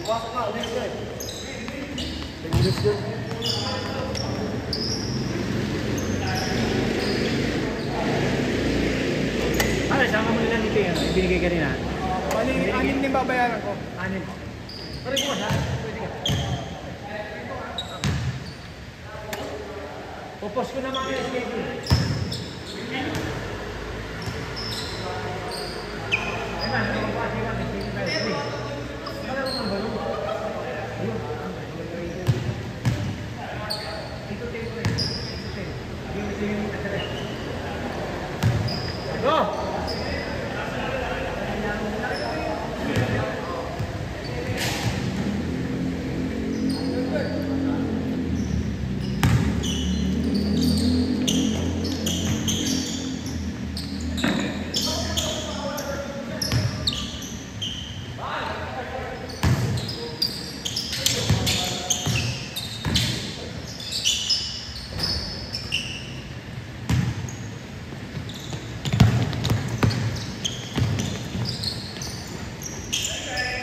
Pasok ka, ulit ka eh. English yun. Ano, sama mo nilang ito yun, ibinigay kanina. Anin din babayaran ko. Anin. Pwede ko ha? Pwede ka. Popost ko naman yung schedule. Ayun, hindi ko pa kasi kami. Wala ko ng balong. Go!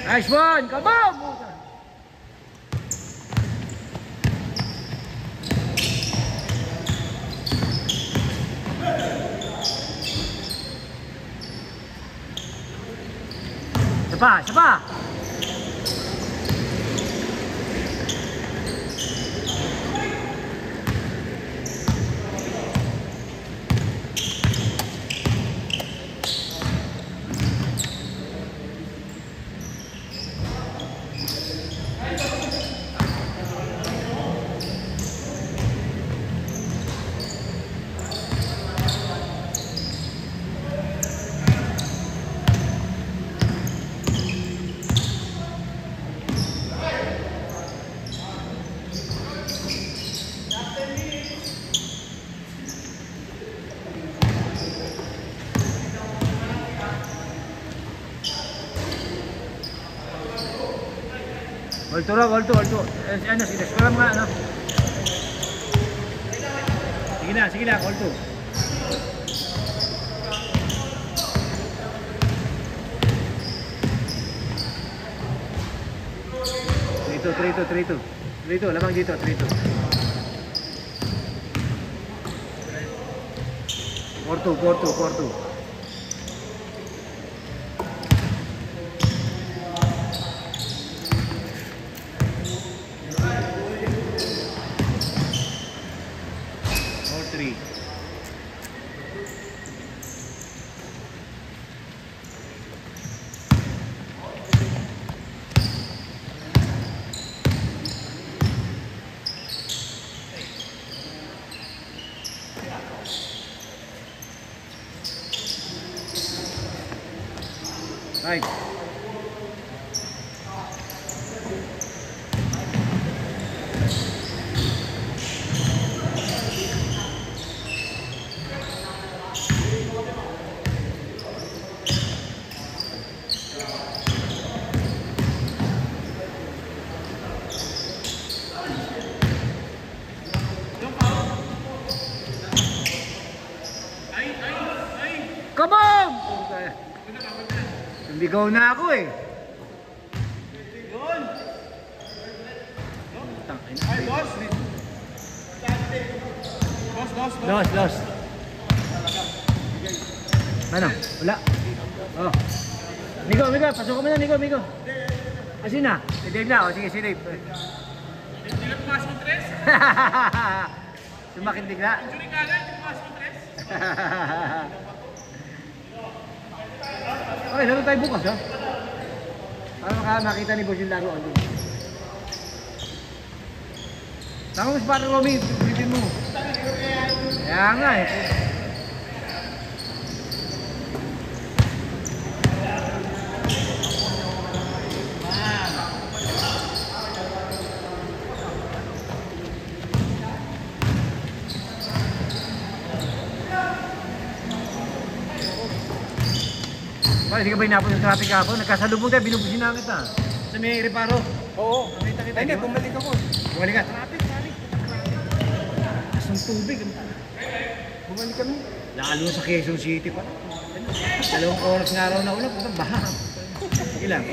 Nice one! Come on! Isa pa! Gol to. Ano, sige, score mo nga, ano. Sige na, gol to. Trito, lamang dito, trito. 4-2. Right. Come on! Bigaw na ako eh. Yun. Ay, lost. Ano? Wala. Oh. Migo, pasok mo na, Migo. Asin na? Si Dave na. O, sige, si Dave. Hindi na pumasok ng tres. Sumakindig na. Injury ka na, hindi pumasok ng tres. Okay, laro tayo bukas, ha? Para makita ni Boss yung laruan doon. Tama mo si Patrick Romy, bibin mo. Kaya nga eh. Hindi ka ba inapos yung traffic ako? Nagkasalubong tayo, binubusin na kita. Sa may reparo. Oo. Nakita kita. Hindi, bumalik ako. Bumalik ka? Traffic. Asang tubig. Bumalik kami. Lalo sa Quezon City pa. 2 oras nga raw na ulan. Baha. Sige lang.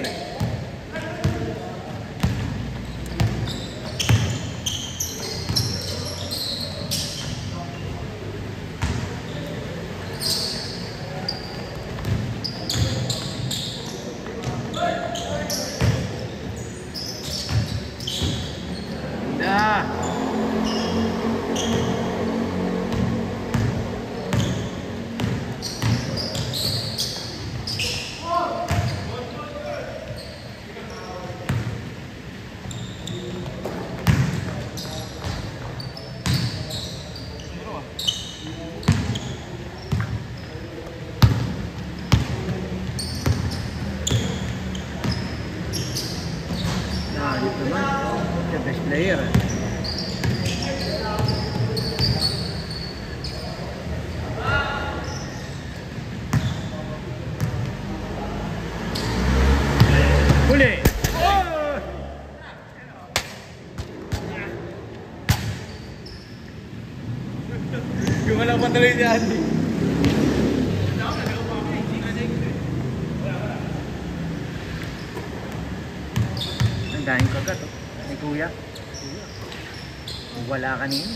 Good naman. The best player. Huli! Oh! Gumalaw pa tuloy ni Andy. Ang daming kagat, oh. May kuya. Wala kanina.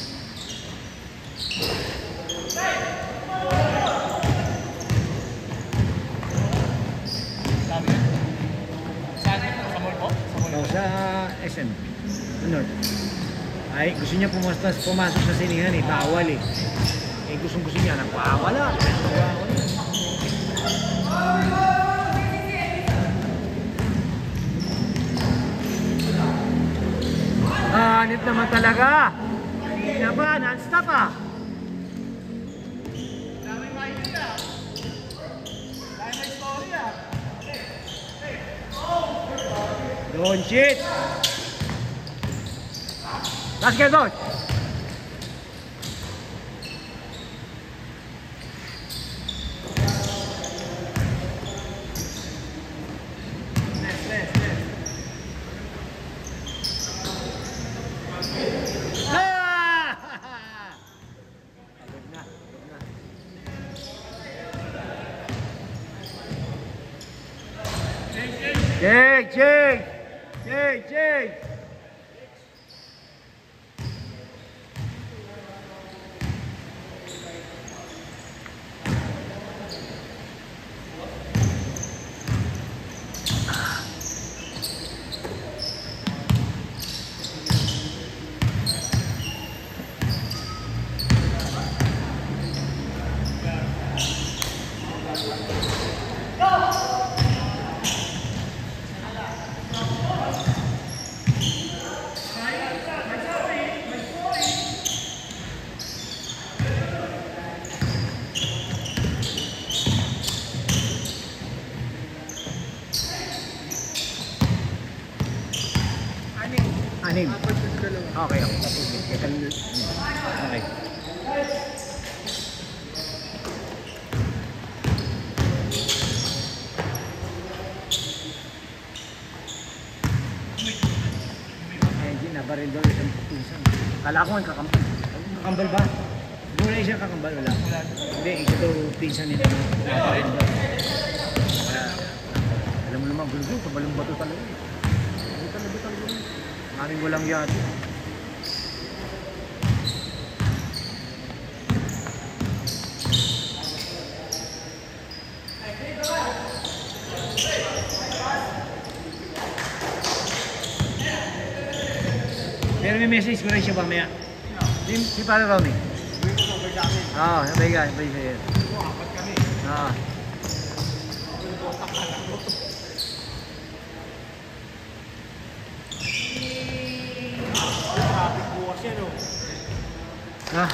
Saan? Sa mall po? Sa mall. O, sa SM. North. Ay, gusto niya pumasok sa sinihan eh. Bawal eh. Eh, gusto niya. Nagpawala. Hanip naman talaga. Kanina ba? Non-stop ah. Dami may idea. Dami may story ah. Don't shit. Let's get on. Jake! Anim. Okay, ako. Okay. Engine na ba rin doon isang pinsan? Kala ko ang kakambal. Kakambal ba? Siguro na isang kakambal, wala. Hindi, isa daw pinsan nila. Alam mo naman, gulo, kabalong bato talaga. Maraming walang yati. Pero may message ko rin siya mamaya. Si Pare Romy. Oo, sabay ka sa'yo. Apat kami. Oo. Ah.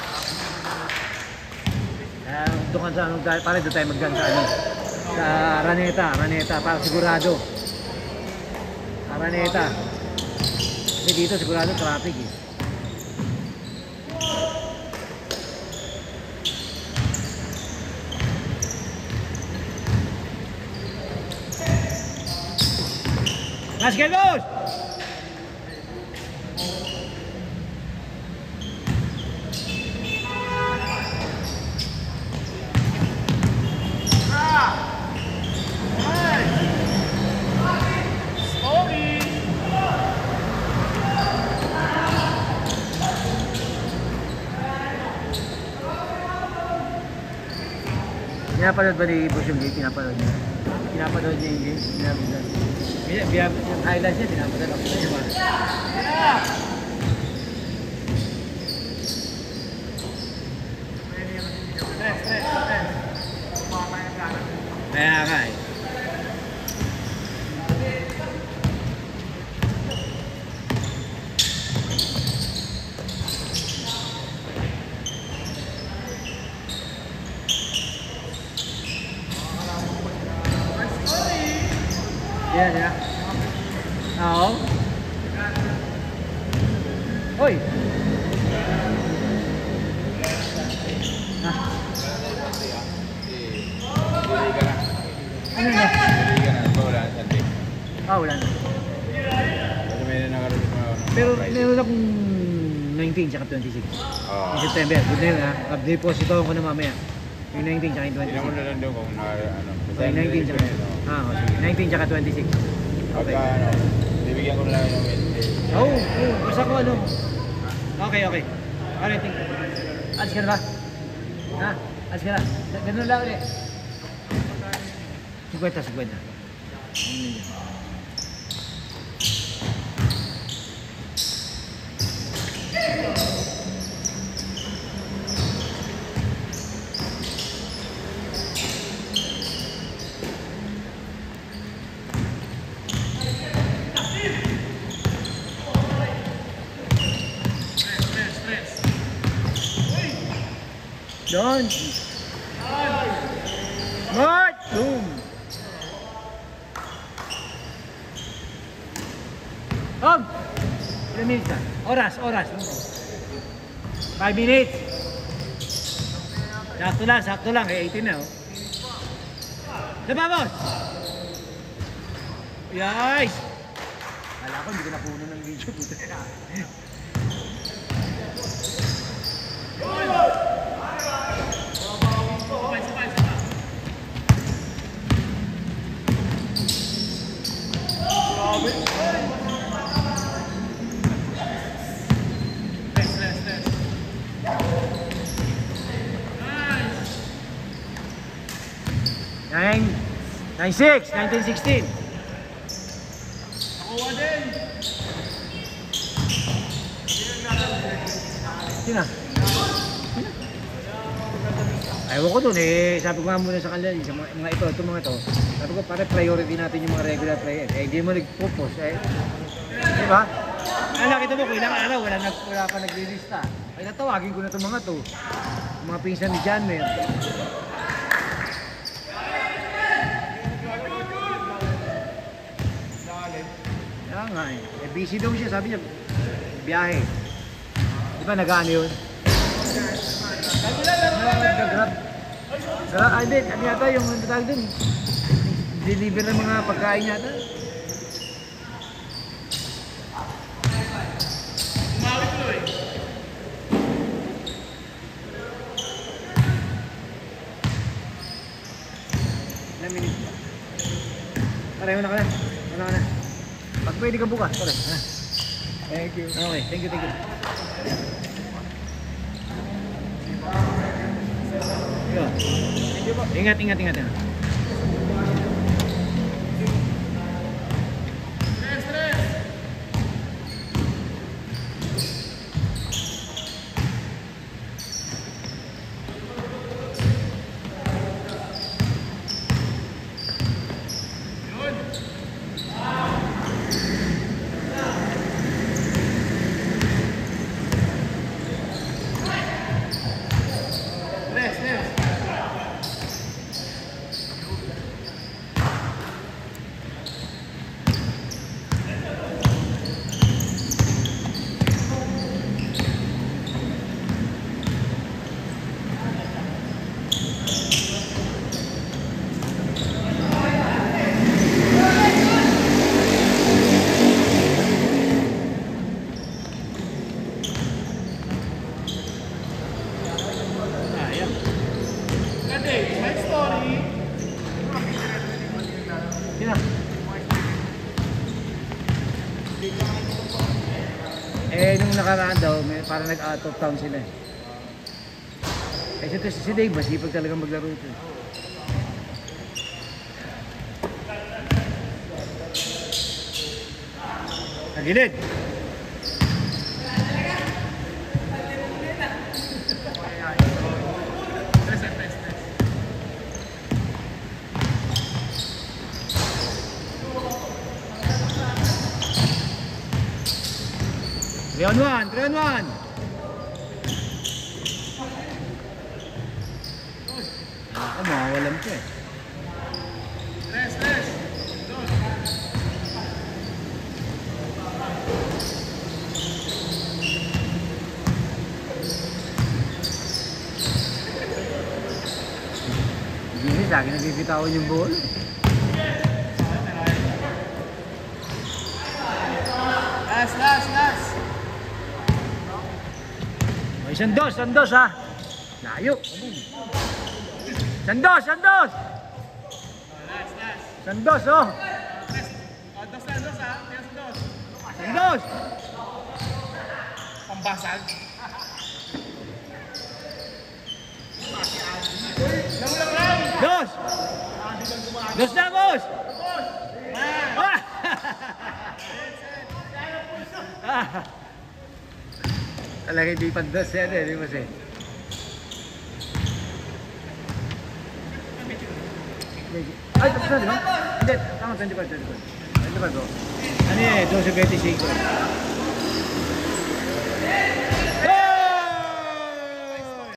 Doon sa ano, para doon tayo mag-gun sa ano. Sa Araneta, para sigurado. Araneta. Kasi dito sigurado traffic eh. Basketball! Pinapanood ba ni Boss yung game? Pinapanood niya? Pinapanood niya yung game? Yung highlights niya, pinapanood ako sa iba. Kaya ka eh. Yeah. Oo. Hoy! Ha? Dili ka na. Ano na? Dili ka na. Wala na sante. Ah, wala na. Kasi may nakaroon sa mga... Pero meron akong 19 tsaka 26. Oo. In September. Good na yun ha. Deposito ko na mamaya. Yung 19 tsaka yung Tingnan mo 26. na lang doon kung ano. Okay, 19 tsaka. Ah, oh, sige. 19 tsaka 26. Pagka ano, bibigyan ko na lang yung Wednesday. Oo, basta ko ano. Okay, okay. Alright, thank you. Alis ka na ba? Ha? Alis ka na. Ganun lang ulit. 50. Ano yun? Doon. Mark! Boom! Om! Ilang minutes na? Oras. 5 minutes. Sakto lang. Eh, 18 na, oh. Sabamos! Yes! Kala ko, hindi ko napuno ng video. Nine, 9-6, 19-16. Nakuha din. Sino? Ayaw ko dun eh. Sabi ko nga muna sa kanila, sa mga ito, mga to. Sabi ko, pare priority natin yung mga regular players. Eh, hindi mo nag-focus eh. Di ba? Nakita mo ko, ilang araw, wala pa naglilista. Ay, natawagin ko na itong mga to. Mga pinsan ni John Mer. Kaya nga eh. Busy daw siya, sabi niya, biyahe. Di ba nag-ano yun? Nag-grab. Ay, hindi. Ano yata yung tawag dun? Deliver ng mga pagkain yata. Umawi tuloy. Ilang minutes ba? Pareho na ka na. Ano ka na? Pag pwede ka bukas, pare. Ha? Thank you. Okay, thank you. Ingat. Stress. Yun. Stress. Ganda my story. Sino? Eh, nung nakaraan daw, parang nag-out of town sila eh. Kasi si Dave, masipag talaga maglaro ito. Nagilid! Stress. 3-on-1! Ako, mawawalan ko eh. Stress. Doon. lagi nagbibitawan yung ball. Last. May sandos ha. Layo. Sandos! Last. Sandos oh! Dos ha. Dos. Sandos! Pambasag. Dos! Dos na, boss! Ah! Talaga hindi pandas yan eh, di ba siya? Ay, tapos na, di ba? Hindi, tama, 25 oh. Ano eh, 12.25.